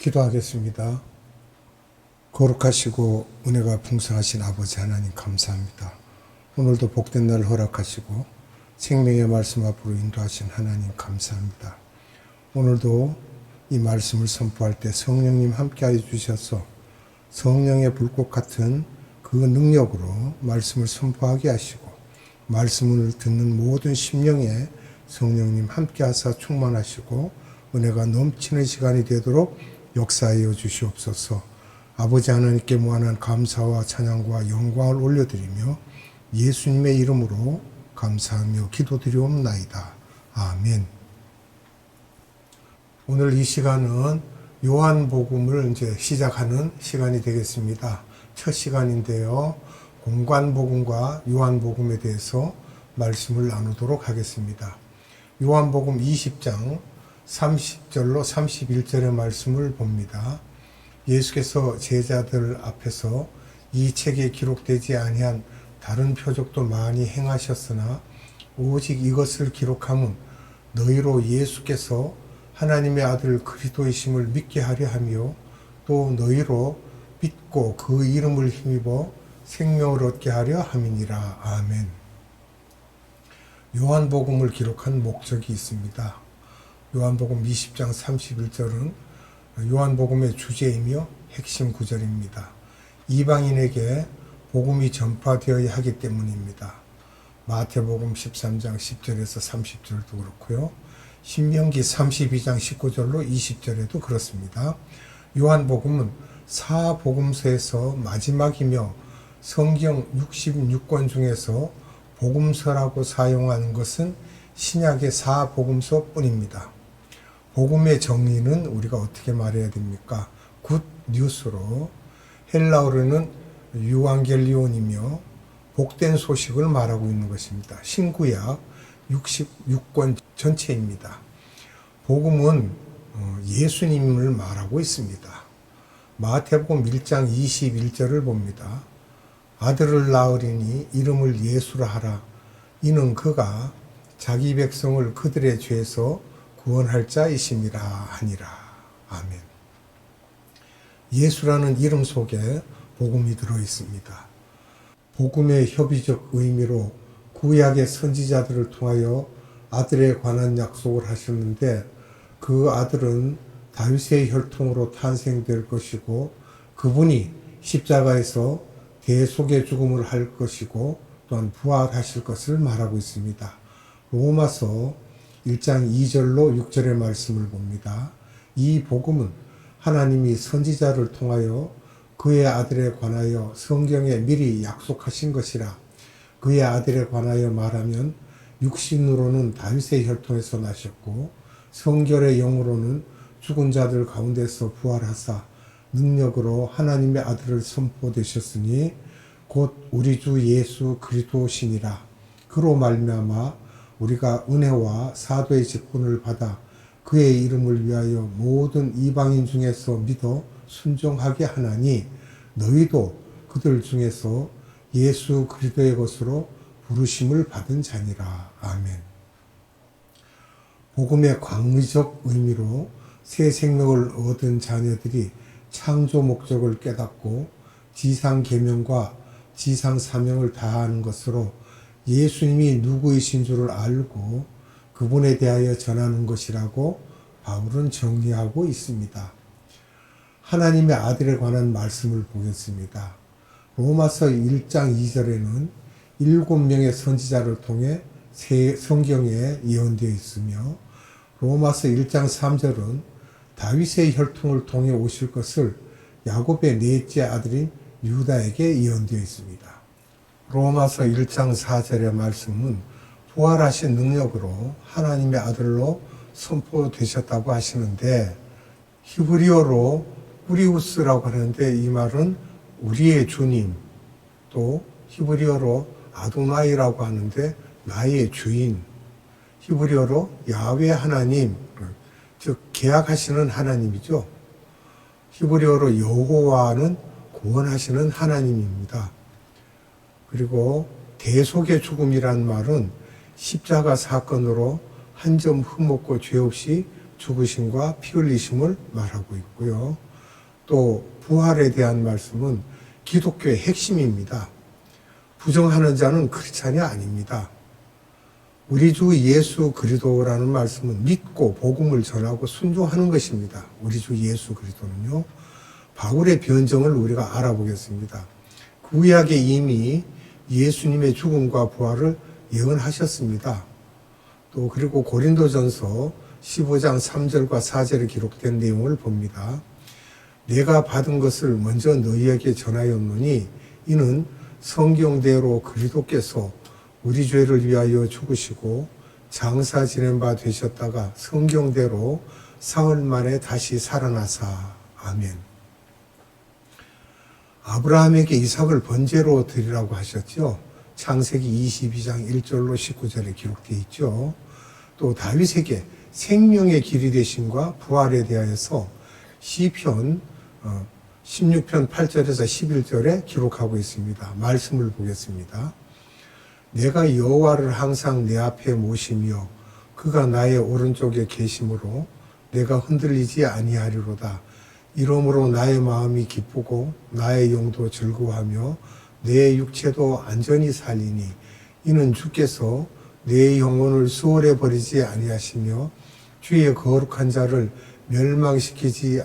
기도하겠습니다. 거룩하시고 은혜가 풍성하신 아버지 하나님 감사합니다. 오늘도 복된 날 허락하시고 생명의 말씀 앞으로 인도하신 하나님 감사합니다. 오늘도 이 말씀을 선포할 때 성령님 함께하여 주셔서 성령의 불꽃 같은 그 능력으로 말씀을 선포하게 하시고 말씀을 듣는 모든 심령에 성령님 함께하사 충만하시고 은혜가 넘치는 시간이 되도록 역사하여 주시옵소서. 아버지 하나님께 무한한 감사와 찬양과 영광을 올려드리며 예수님의 이름으로 감사하며 기도드리옵나이다. 아멘. 오늘 이 시간은 요한복음을 이제 시작하는 시간이 되겠습니다. 첫 시간인데요. 공관복음과 요한복음에 대해서 말씀을 나누도록 하겠습니다. 요한복음 20장 30절로 31절의 말씀을 봅니다. 예수께서 제자들 앞에서 이 책에 기록되지 아니한 다른 표적도 많이 행하셨으나 오직 이것을 기록함은 너희로 예수께서 하나님의 아들 그리스도이심을 믿게 하려 하며 또 너희로 믿고 그 이름을 힘입어 생명을 얻게 하려 함이니라. 아멘. 요한복음을 기록한 목적이 있습니다. 요한복음 20장 31절은 요한복음의 주제이며 핵심 구절입니다. 이방인에게 복음이 전파되어야 하기 때문입니다. 마태복음 13장 10절에서 30절도 그렇고요. 신명기 32장 19절로 20절에도 그렇습니다. 요한복음은 사복음서에서 마지막이며 성경 66권 중에서 복음서라고 사용하는 것은 신약의 사복음서 뿐입니다. 복음의 정의는 우리가 어떻게 말해야 됩니까? 굿 뉴스로 헬라어로는 유앙겔리온이며 복된 소식을 말하고 있는 것입니다. 신구약 66권 전체입니다. 복음은 예수님을 말하고 있습니다. 마태복음 1장 21절을 봅니다. 아들을 낳으리니 이름을 예수라 하라. 이는 그가 자기 백성을 그들의 죄에서 구원할 자이심이라 하니라. 아멘. 예수라는 이름 속에 복음이 들어 있습니다. 복음의 협의적 의미로 구약의 선지자들을 통하여 아들에 관한 약속을 하셨는데 그 아들은 다윗의 혈통으로 탄생될 것이고 그분이 십자가에서 대속의 죽음을 할 것이고 또한 부활하실 것을 말하고 있습니다. 로마서 1장 2절로 6절의 말씀을 봅니다. 이 복음은 하나님이 선지자를 통하여 그의 아들에 관하여 성경에 미리 약속하신 것이라. 그의 아들에 관하여 말하면 육신으로는 다윗의 혈통에서 나셨고 성결의 영으로는 죽은 자들 가운데서 부활하사 능력으로 하나님의 아들을 선포되셨으니 곧 우리 주 예수 그리스도시니라. 그로 말미암아 우리가 은혜와 사도의 직분을 받아 그의 이름을 위하여 모든 이방인 중에서 믿어 순종하게 하나니 너희도 그들 중에서 예수 그리스도의 것으로 부르심을 받은 자니라. 아멘. 복음의 광의적 의미로 새 생명을 얻은 자녀들이 창조 목적을 깨닫고 지상 계명과 지상 사명을 다하는 것으로 예수님이 누구이신 줄을 알고 그분에 대하여 전하는 것이라고 바울은 정리하고 있습니다. 하나님의 아들에 관한 말씀을 보겠습니다. 로마서 1장 2절에는 7명의 선지자를 통해 성경에 예언되어 있으며 로마서 1장 3절은 다윗의 혈통을 통해 오실 것을 야곱의 넷째 아들인 유다에게 예언되어 있습니다. 로마서 1장 4절의 말씀은 부활하신 능력으로 하나님의 아들로 선포되셨다고 하시는데 히브리어로 우리우스라고 하는데 이 말은 우리의 주님, 또 히브리어로 아도나이라고 하는데 나의 주인, 히브리어로 야훼 하나님, 즉 계약하시는 하나님이죠. 히브리어로 여호와는 구원하시는 하나님입니다. 그리고 대속의 죽음이란 말은 십자가 사건으로 한 점 흠없고 죄 없이 죽으심과 피 흘리심을 말하고 있고요. 또 부활에 대한 말씀은 기독교의 핵심입니다. 부정하는 자는 크리스찬이 아닙니다. 우리 주 예수 그리스도라는 말씀은 믿고 복음을 전하고 순종하는 것입니다. 우리 주 예수 그리스도는요. 바울의 변정을 우리가 알아보겠습니다. 구약에 이미 예수님의 죽음과 부활을 예언하셨습니다. 또 그리고 고린도전서 15장 3절과 4절에 기록된 내용을 봅니다. 내가 받은 것을 먼저 너희에게 전하였노니 이는 성경대로 그리스도께서 우리 죄를 위하여 죽으시고 장사 지낸 바 되셨다가 성경대로 사흘 만에 다시 살아나사. 아멘. 아브라함에게 이삭을 번제로 드리라고 하셨죠. 창세기 22장 1절로 19절에 기록되어 있죠. 또 다윗에게 생명의 길이 되심과 부활에 대하여서 시편 16편 8절에서 11절에 기록하고 있습니다. 말씀을 보겠습니다. 내가 여호와를 항상 내 앞에 모시며 그가 나의 오른쪽에 계심으로 내가 흔들리지 아니하리로다. 이러므로 나의 마음이 기쁘고 나의 영도 즐거워하며 내 육체도 안전히 살리니 이는 주께서 내 영혼을 수월해 버리지 아니하시며 주의 거룩한 자를 멸망시키지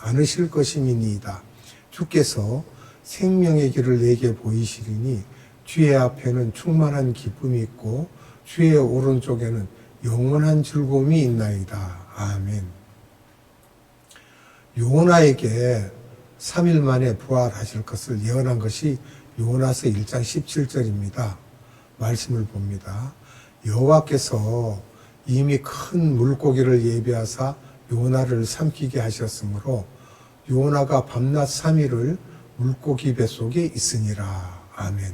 않으실 것임이니이다. 주께서 생명의 길을 내게 보이시리니 주의 앞에는 충만한 기쁨이 있고 주의 오른쪽에는 영원한 즐거움이 있나이다. 아멘. 요나에게 3일 만에 부활하실 것을 예언한 것이 요나서 1장 17절입니다. 말씀을 봅니다. 여호와께서 이미 큰 물고기를 예비하사 요나를 삼키게 하셨으므로 요나가 밤낮 3일을 물고기 뱃속에 있으니라. 아멘.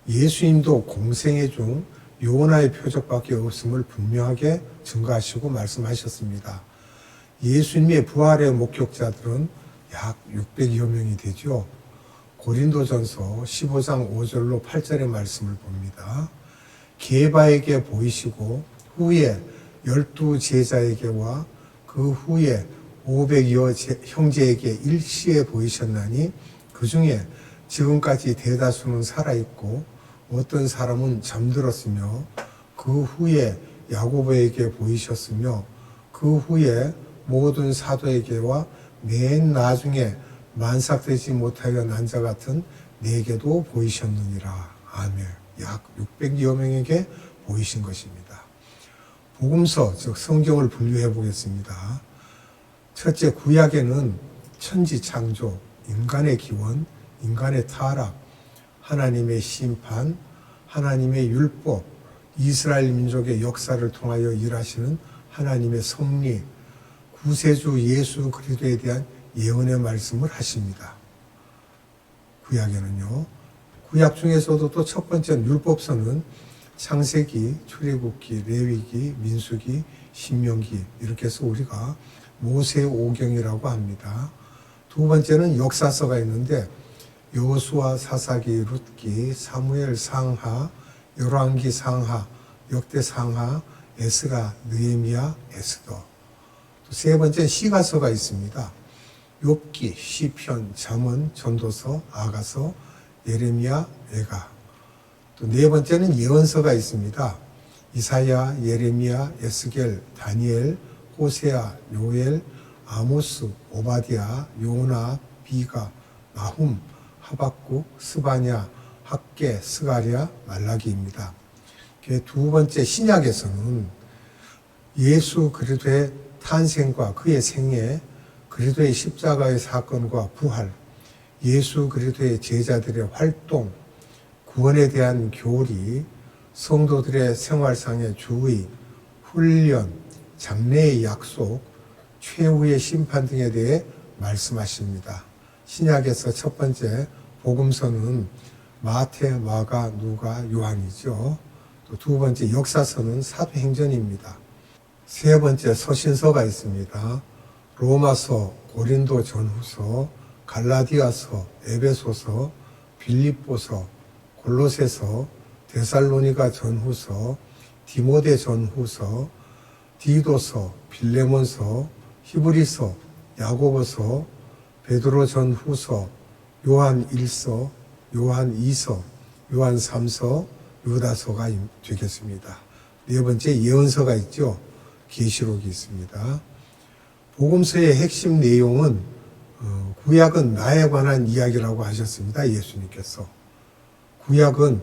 예수님도 공생애 중 요나의 표적밖에 없음을 분명하게 증거하시고 말씀하셨습니다. 예수님의 부활의 목격자들은 약 600여 명이 되죠. 고린도전서 15장 5절로 8절의 말씀을 봅니다. 게바에게 보이시고 후에 12 제자에게와 그 후에 500여 형제에게 일시에 보이셨나니 그 중에 지금까지 대다수는 살아있고 어떤 사람은 잠들었으며 그 후에 야고보에게 보이셨으며 그 후에 모든 사도에게와 맨 나중에 만삭되지 못하여 난 자 같은 내게도 보이셨느니라. 아멘. 약 600여 명에게 보이신 것입니다. 복음서, 즉 성경을 분류해 보겠습니다. 첫째, 구약에는 천지 창조, 인간의 기원, 인간의 타락, 하나님의 심판, 하나님의 율법, 이스라엘 민족의 역사를 통하여 일하시는 하나님의 섭리, 구세주 예수 그리스도에 대한 예언의 말씀을 하십니다. 구약에는요. 구약 중에서도 또 첫 번째 율법서는 창세기, 출애굽기, 레위기, 민수기, 신명기 이렇게 해서 우리가 모세 오경이라고 합니다. 두 번째는 역사서가 있는데 여호수아, 사사기, 룻기, 사무엘 상하, 열왕기 상하, 역대 상하, 에스라, 느헤미야, 에스더. 또 세 번째 시가서가 있습니다. 욥기, 시편, 잠언, 전도서, 아가서, 예레미야, 에가. 또 네 번째는 예언서가 있습니다. 이사야, 예레미야, 에스겔, 다니엘, 호세아, 요엘, 아모스, 오바디아, 요나, 비가, 나훔, 하박국, 스바냐, 학개, 스가랴, 말라기입니다. 두 번째 신약에서는 예수 그리스도의 탄생과 그의 생애, 그리스도의 십자가의 사건과 부활, 예수 그리스도의 제자들의 활동, 구원에 대한 교리, 성도들의 생활상의 주의, 훈련, 장래의 약속, 최후의 심판 등에 대해 말씀하십니다. 신약에서 첫 번째 복음서는 마태, 마가, 누가, 요한이죠. 또 두 번째 역사서는 사도행전입니다. 세 번째 서신서가 있습니다. 로마서, 고린도 전후서, 갈라디아서, 에베소서, 빌립보서, 골로새서, 데살로니가 전후서, 디모데 전후서, 디도서, 빌레몬서, 히브리서, 야고보서, 베드로 전후서, 요한 1서, 요한 2서, 요한 3서, 유다서가 되겠습니다. 네 번째 예언서가 있죠. 계시록이 있습니다. 복음서의 핵심 내용은 구약은 나에 관한 이야기라고 하셨습니다. 예수님께서. 구약은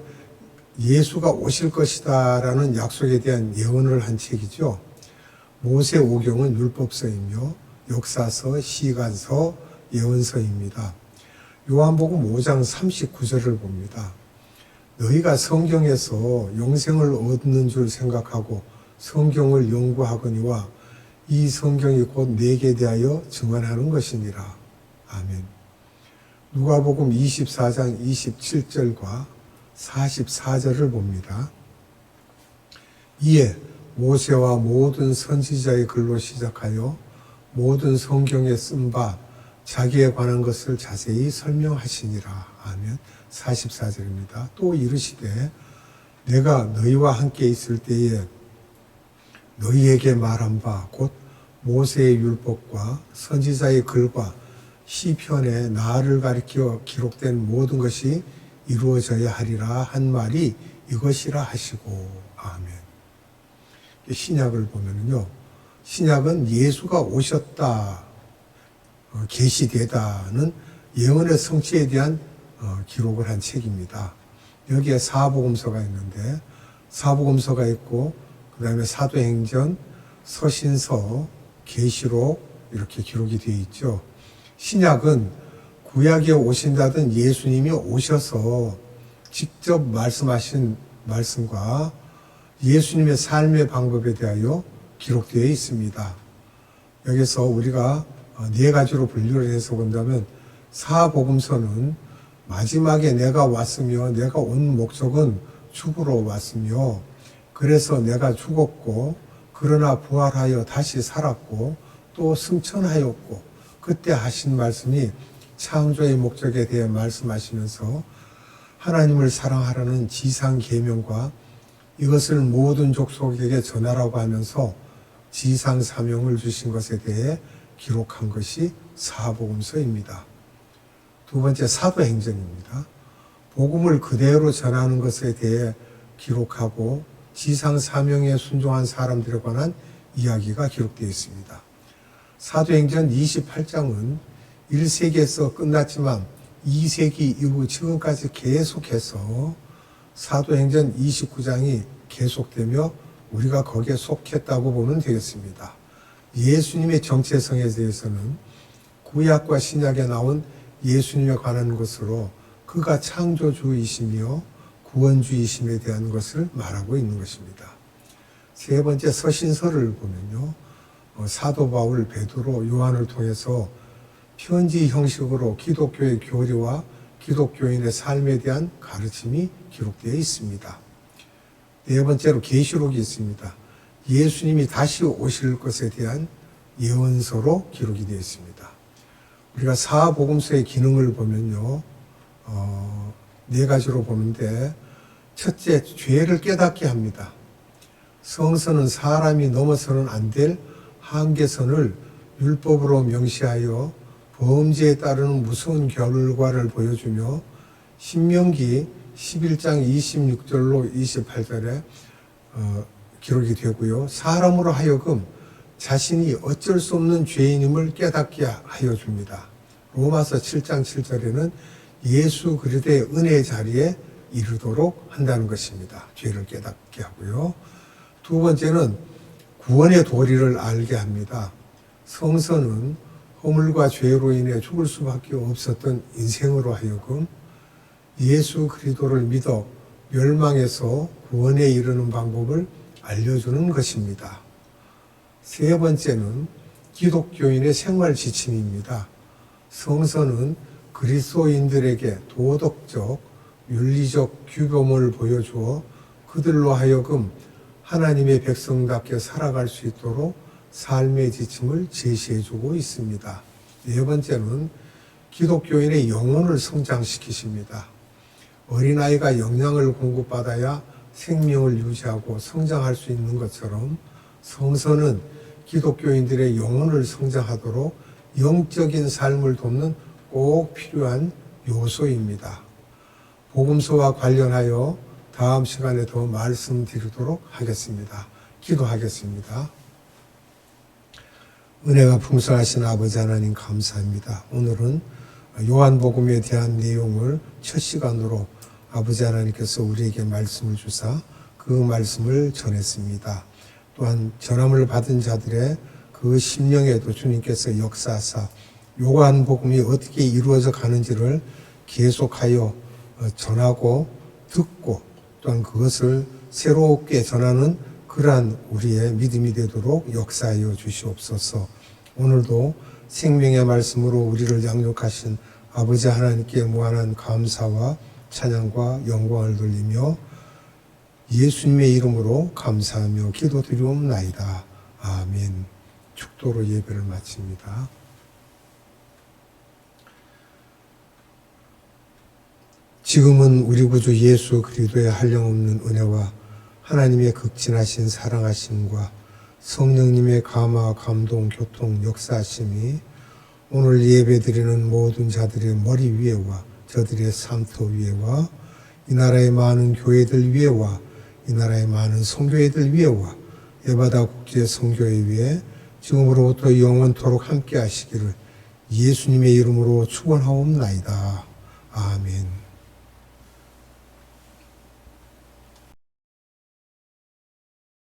예수가 오실 것이다 라는 약속에 대한 예언을 한 책이죠. 모세오경은 율법서이며 역사서, 시간서, 예언서입니다. 요한복음 5장 39절을 봅니다. 너희가 성경에서 영생을 얻는 줄 생각하고 성경을 연구하거니와 이 성경이 곧 내게 대하여 증언하는 것이니라. 아멘. 누가복음 24장 27절과 44절을 봅니다. 이에 모세와 모든 선지자의 글로 시작하여 모든 성경에 쓴 바 자기에 관한 것을 자세히 설명하시니라. 아멘. 44절입니다. 또 이르시되 내가 너희와 함께 있을 때에 너희에게 말한 바 곧 모세의 율법과 선지자의 글과 시편에 나를 가리켜 기록된 모든 것이 이루어져야 하리라 한 말이 이것이라 하시고. 아멘. 신약을 보면요, 신약은 예수가 오셨다, 계시되다는 예언의 성취에 대한 기록을 한 책입니다. 여기에 사복음서가 있는데, 사복음서가 있고 그 다음에 사도행전, 서신서, 계시록 이렇게 기록이 되어 있죠. 신약은 구약에 오신다던 예수님이 오셔서 직접 말씀하신 말씀과 예수님의 삶의 방법에 대하여 기록되어 있습니다. 여기서 우리가 네 가지로 분류를 해서 본다면, 사복음서는 마지막에 내가 왔으며 내가 온 목적은 죽으러 왔으며 그래서 내가 죽었고 그러나 부활하여 다시 살았고 또 승천하였고 그때 하신 말씀이 창조의 목적에 대해 말씀하시면서 하나님을 사랑하라는 지상 계명과 이것을 모든 족속에게 전하라고 하면서 지상 사명을 주신 것에 대해 기록한 것이 사복음서입니다. 두 번째 사도행전입니다. 복음을 그대로 전하는 것에 대해 기록하고 지상 사명에 순종한 사람들에 관한 이야기가 기록되어 있습니다. 사도행전 28장은 1세기에서 끝났지만 2세기 이후 지금까지 계속해서 사도행전 29장이 계속되며 우리가 거기에 속했다고 보면 되겠습니다. 예수님의 정체성에 대해서는 구약과 신약에 나온 예수님에 관한 것으로 그가 창조주이시며 구원주이심에 대한 것을 말하고 있는 것입니다. 세 번째 서신서를 보면요, 사도 바울, 베드로, 요한을 통해서 편지 형식으로 기독교의 교리와 기독교인의 삶에 대한 가르침이 기록되어 있습니다. 네 번째로 계시록이 있습니다. 예수님이 다시 오실 것에 대한 예언서로 기록이 되어 있습니다. 우리가 사복음서의 기능을 보면요, 네 가지로 보는데, 첫째, 죄를 깨닫게 합니다. 성서는 사람이 넘어서는 안 될 한계선을 율법으로 명시하여 범죄에 따르는 무서운 결과를 보여주며 신명기 11장 26절로 28절에 기록이 되고요. 사람으로 하여금 자신이 어쩔 수 없는 죄인임을 깨닫게 하여 줍니다. 로마서 7장 7절에는 예수 그리스도의 은혜의 자리에 이르도록 한다는 것입니다. 죄를 깨닫게 하고요. 두 번째는 구원의 도리를 알게 합니다. 성서는 허물과 죄로 인해 죽을 수밖에 없었던 인생으로 하여금 예수 그리스도를 믿어 멸망에서 구원에 이르는 방법을 알려주는 것입니다. 세 번째는 기독교인의 생활 지침입니다. 성서는 그리스도인들에게 도덕적, 윤리적 규범을 보여주어 그들로 하여금 하나님의 백성답게 살아갈 수 있도록 삶의 지침을 제시해주고 있습니다. 네 번째는 기독교인의 영혼을 성장시키십니다. 어린아이가 영양을 공급받아야 생명을 유지하고 성장할 수 있는 것처럼 성서는 기독교인들의 영혼을 성장하도록 영적인 삶을 돕는 꼭 필요한 요소입니다. 복음서와 관련하여 다음 시간에 더 말씀드리도록 하겠습니다. 기도하겠습니다. 은혜가 풍성하신 아버지 하나님 감사합니다. 오늘은 요한복음에 대한 내용을 첫 시간으로 아버지 하나님께서 우리에게 말씀을 주사 그 말씀을 전했습니다. 또한 전함을 받은 자들의 그 심령에도 주님께서 역사하사 요한복음이 어떻게 이루어져 가는지를 계속하여 전하고 듣고 또한 그것을 새롭게 전하는 그러한 우리의 믿음이 되도록 역사하여 주시옵소서. 오늘도 생명의 말씀으로 우리를 양육하신 아버지 하나님께 무한한 감사와 찬양과 영광을 돌리며 예수님의 이름으로 감사하며 기도드리옵나이다. 아멘. 축도로 예배를 마칩니다. 지금은 우리 구주 예수 그리스도의 한량없는 은혜와 하나님의 극진하신 사랑하심과 성령님의 감화, 감동, 교통, 역사하심이 오늘 예배드리는 모든 자들의 머리 위에와 저들의 삶터 위에와 이 나라의 많은 교회들 위에와 이 나라의 많은 선교회들 위에와 에바다 국제 선교회 위에 지금으로부터 영원토록 함께 하시기를 예수님의 이름으로 축원하옵나이다. 아멘.